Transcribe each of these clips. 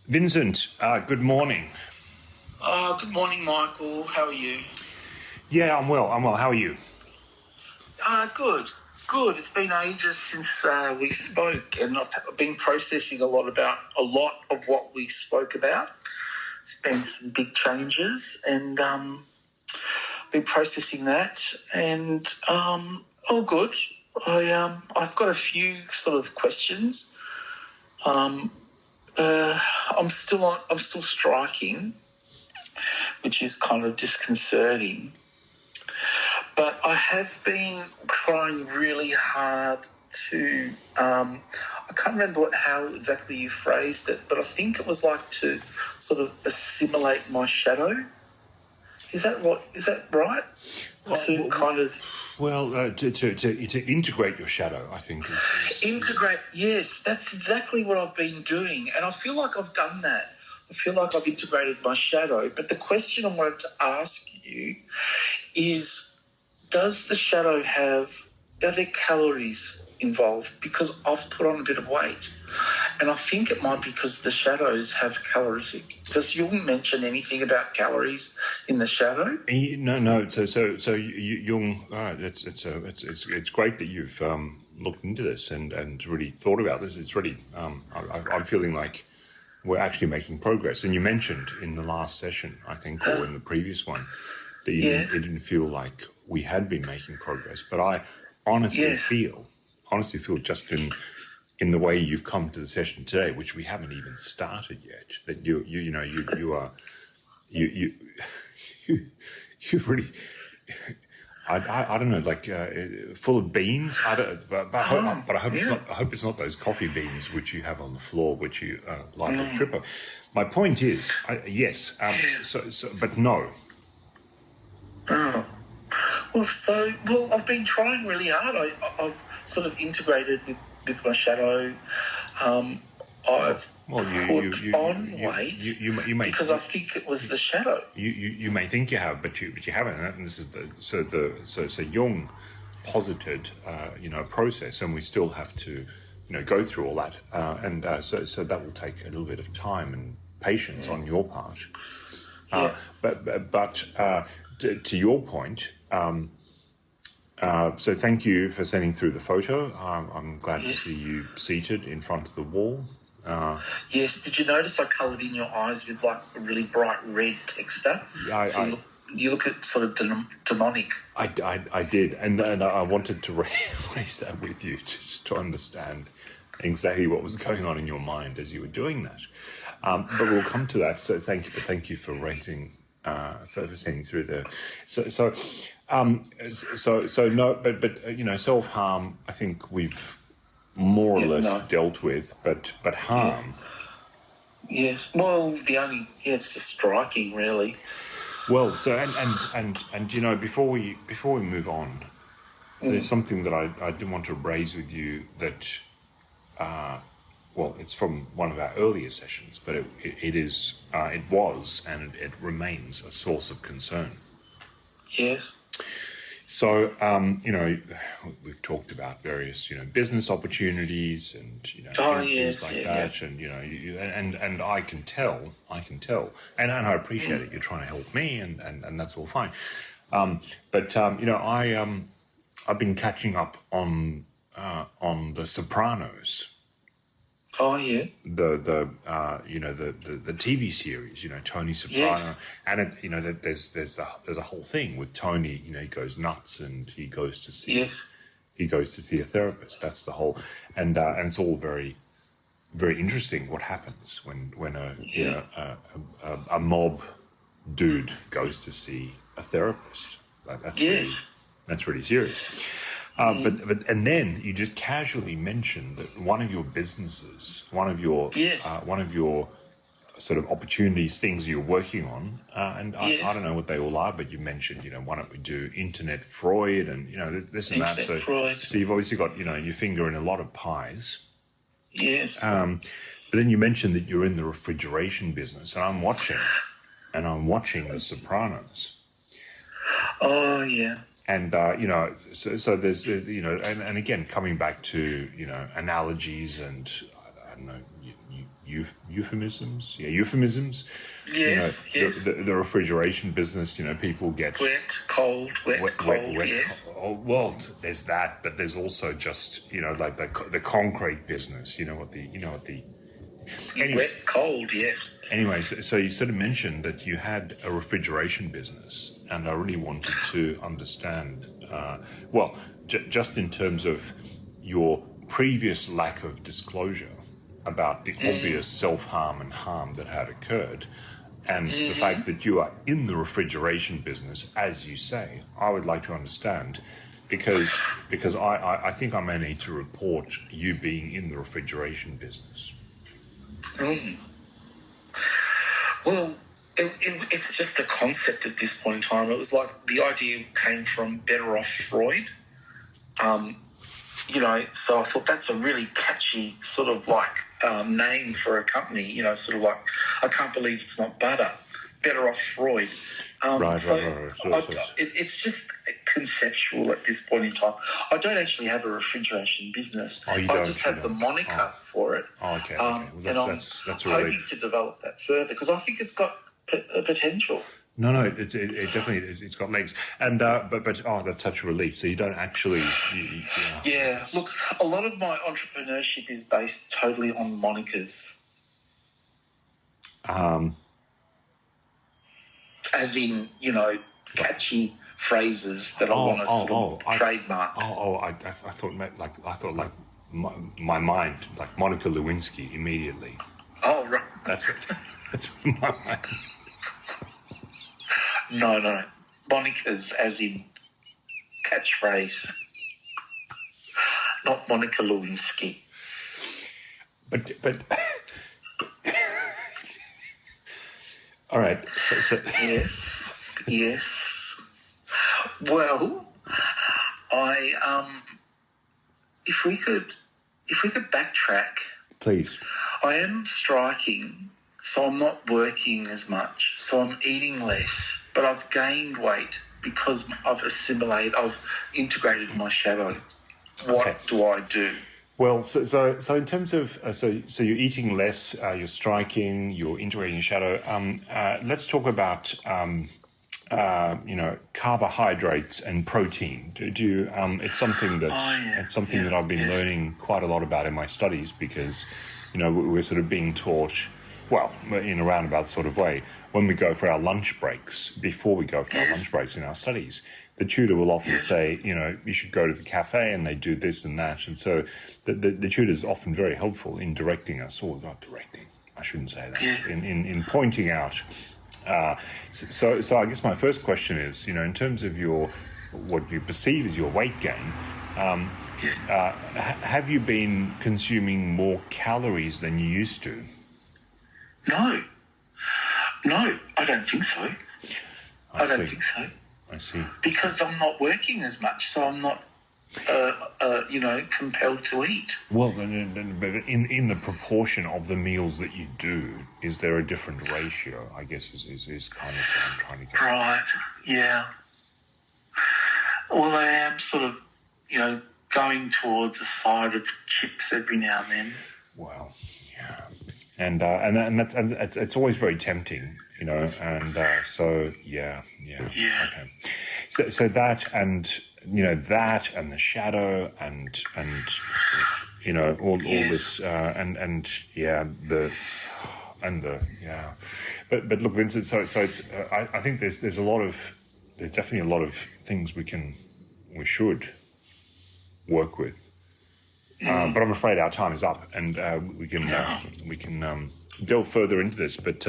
Vincent, good morning. Good morning, Michael. How are you? Yeah, I'm well. How are you? Good. It's been ages since we spoke, and I've been processing a lot of what we spoke about. There's been some big changes, and been processing that, and all good. I've got a few sort of questions. I'm still striking, which is kind of disconcerting. But I have been trying really hard to, I can't remember how exactly you phrased it, but I think it was like to sort of assimilate my shadow. Is that right? To integrate your shadow, I think. Integrate, yes, that's exactly what I've been doing. And I feel like I've done that. I feel like I've integrated my shadow. But the question I wanted to ask you is, does the shadow are there calories involved? Because I've put on a bit of weight. And I think it might be because the shadows have calorific. Does Jung mention anything about calories in the shadow? No. So Jung, it's great that you've looked into this and really thought about this. It's really, I'm feeling like we're actually making progress. And you mentioned in the last session, I think, or in the previous one, that it didn't feel like we had been making progress. But I honestly feel just in the way you've come to the session today, which we haven't even started yet, that you've really, I don't know, like full of beans. But I hope it's not those coffee beans which you have on the floor, which you like a tripper. My point is, yes, but no. Oh. Well, I've been trying really hard. I've sort of integrated with my shadow. I've put on weight because I think it was the shadow. You may think you have, but you haven't. And this is so Jung posited a process, and we still have to go through all that, and so that will take a little bit of time and patience on your part. But to your point. So thank you for sending through the photo. I'm glad to see you seated in front of the wall. Yes. Did you notice I coloured in your eyes with like a really bright red texture? You look at sort of demonic. I did, and I wanted to raise that with you just to understand exactly what was going on in your mind as you were doing that. But we'll come to that. So thank you for raising. For sending through there, so no, but self-harm, I think we've more or less dealt with, but harm. Yes. Well, it's just striking, really. Well, so and before we move on, there's something that I did want to raise with you that. Well, it's from one of our earlier sessions, but it was and it remains a source of concern. Yes. So, we've talked about various, business opportunities and, things like that. And, and I can tell, and I appreciate it. You're trying to help me and that's all fine. But I've been catching up on The Sopranos. Oh yeah. The TV series, Tony Soprano, and there's a whole thing with Tony. He goes nuts and he goes to see a therapist. That's the whole, and it's all very, very interesting. What happens when a mob dude goes to see a therapist? That's really serious. But then you just casually mentioned that one of your businesses, one of your sort of opportunities, things you're working on, and I don't know what they all are, but you mentioned, why don't we do internet Freud and this and that. So you've obviously got your finger in a lot of pies. Yes. But then you mentioned that you're in the refrigeration business, and I'm watching The Sopranos. Oh, yeah. And, so there's, and again, coming back to, analogies and, I don't know, euphemisms. Yeah, euphemisms. Yes, yes. The refrigeration business, people get... Wet, cold, yes. Well, there's that, but there's also just, like the concrete business, Anyway, wet, cold, yes. Anyway, so you sort of mentioned that you had a refrigeration business, and I really wanted to understand, just in terms of your previous lack of disclosure about the obvious self-harm and harm that had occurred, and the fact that you are in the refrigeration business, as you say. I would like to understand, because I think I may need to report you being in the refrigeration business. Well, it's just a concept at this point in time. It was like the idea came from Better Off Freud. So I thought that's a really catchy sort of like name for a company, sort of like, I can't believe it's not butter. Better Off Freud. Right. It's just conceptual at this point in time. I don't actually have a refrigeration business. I just have the moniker for it. Oh, okay. Well, and I'm hoping to develop that further because I think it's got potential. No, it definitely it's got legs, and but that's such a relief. So you don't actually. Yeah, look, a lot of my entrepreneurship is based totally on monikers. As in, catchy phrases that I want to trademark. I thought like my mind, like Monica Lewinsky immediately. Oh, right. That's what my mind. No. Monikers as in catchphrase. Not Monica Lewinsky. But all right. So. Yes. Well, if we could backtrack, please. I am striking, so I'm not working as much, so I'm eating less, but I've gained weight because I've integrated my shadow. What do I do? Well, so in terms of so you're eating less, you're striking, you're integrating shadow. Let's talk about carbohydrates and protein. Do you? It's something that that I've been learning quite a lot about in my studies because we're sort of being taught, well, in a roundabout sort of way, when we go for our lunch breaks, before we go for our lunch breaks in our studies. The tutor will often say, you should go to the cafe, and they do this and that. And so the tutor is often very helpful in directing us, or not directing, I shouldn't say that, in pointing out. So I guess my first question is, in terms of what you perceive as your weight gain, have you been consuming more calories than you used to? No, I don't think so. I don't think so. I see. Because I'm not working as much, so I'm not, compelled to eat. Well, but in the proportion of the meals that you do, is there a different ratio? I guess is kind of what I'm trying to get. Right. Yeah. Well, I am sort of, going towards the side of chips every now and then. Well, yeah, and that's it's always very tempting. So yeah. Okay. So that and that and the shadow and all this But look, Vincent. So it's I think there's definitely a lot of things we should work with. But I'm afraid our time is up, and we can delve further into this. But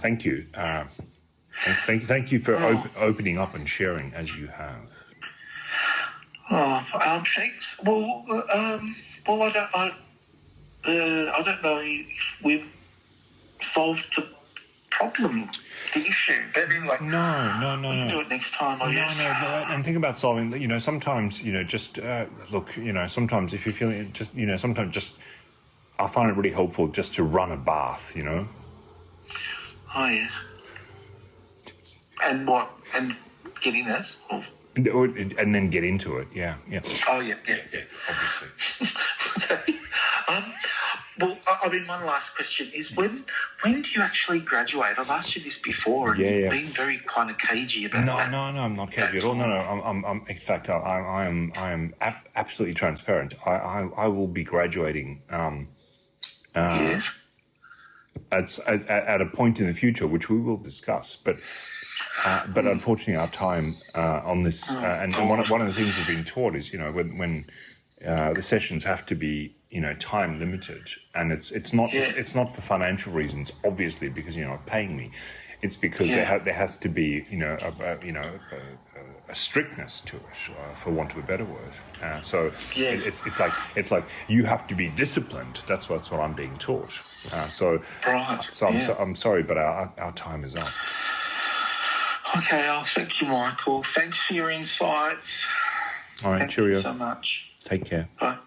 thank you. Thank you for opening up and sharing as you have. Thanks. Well, I don't know if we've solved the problem, the issue. But no. We can do it next time, I guess. And think about solving. Sometimes, just look. Sometimes if you're feeling it, sometimes just I find it really helpful just to run a bath, you know. Oh, yes. And what? And get in this? And then get into it, yeah. Oh, yeah, obviously. Okay. Well, I mean, one last question is when do you actually graduate? I've asked you this before, and you've been very kind of cagey about that. No, I'm not cagey at all. No, I'm. In fact, I am absolutely transparent. I will be graduating. Yes. At a point in the future, which we will discuss, but unfortunately, our time on this, and one of the things we've been taught is, you know, when the sessions have to be, you know, time limited, and it's not for financial reasons, obviously, because you're not paying me. It's because there has to be, you know, a strictness to it, for want of a better word. It's like you have to be disciplined. That's what I'm being taught. I'm sorry, but our time is up. Okay, thank you, Michael. Thanks for your insights. All right, thank cheerio. you so much. Take care. Bye.